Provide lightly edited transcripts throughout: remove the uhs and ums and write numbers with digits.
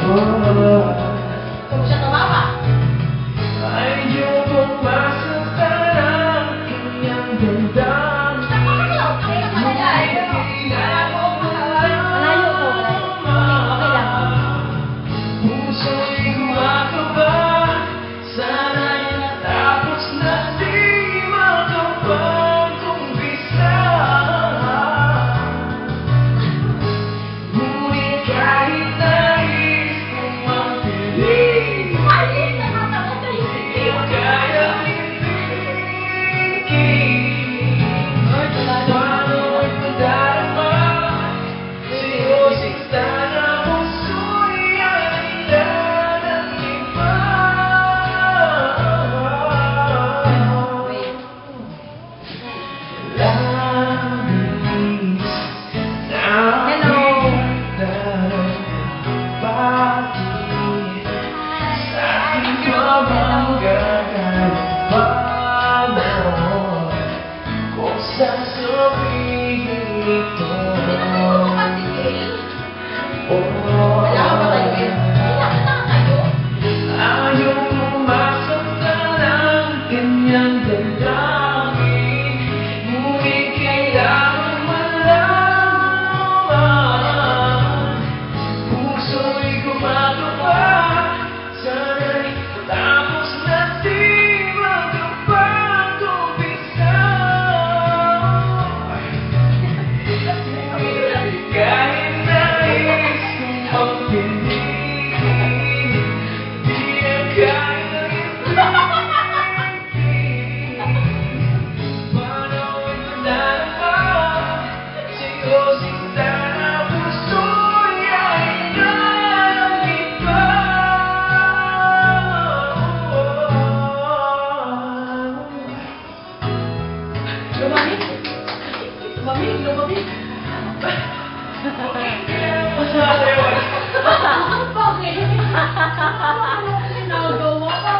Kung siya tumama. Ayokong masaktan iyong damdamin. Malayo to. Okay lang. Puso'y kumakaba, sana'y natapos na di makapag-umpisa. Ngunit kahit nais kong magpiling, di kayang ibigin. Paano'y madarama sa'yo sinta na puso'y alila ng iba. Labis na pinagdaan, bakit sa'kin ka bang gagalaban mo kung sasabihin ito? Ayaw mo masaktan ang kanyang damdamin, ngunit kailangan malaman. Puso'y gumagawa, sana'y matapos na di magkapag-umpisa. Kahit nais kong magpiliin, di na kayang ibigin. Paano'y madarama sa'yo sinta na puso'y alila ng iba. Lumamig. Ang pogi. Nagawa ka.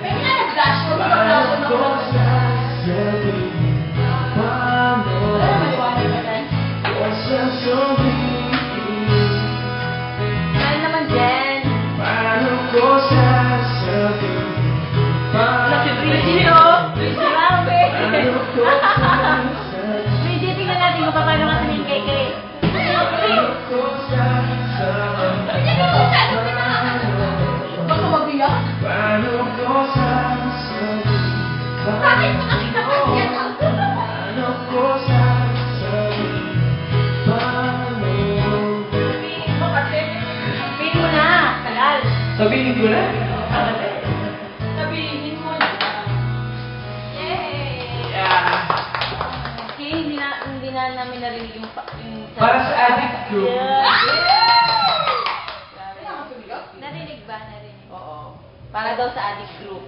May nga nag-flash mo. Paano ko sasabihin? Paano ko sasabihin? Kaya naman, Jen. Paano ko sasabihin? Paano ko sasabihin? Medyo tingnan natin kung paano ka sabihin kay Kay. Ko sasabihin? Baka mabiyak? Paano ko sasabihin? Bakit mo nakita pa yan? Paano ko sasabihin? Paano? Sabihin mo kasi. Sabihin mo na. Tagal. Sabihin ko na? Sabihin mo na. Yay! Yeah. Okay, hindi na namin narinig yung Para sa addict group. Yeah. Narinig ba? Narinig. Oo. Para daw sa addict group.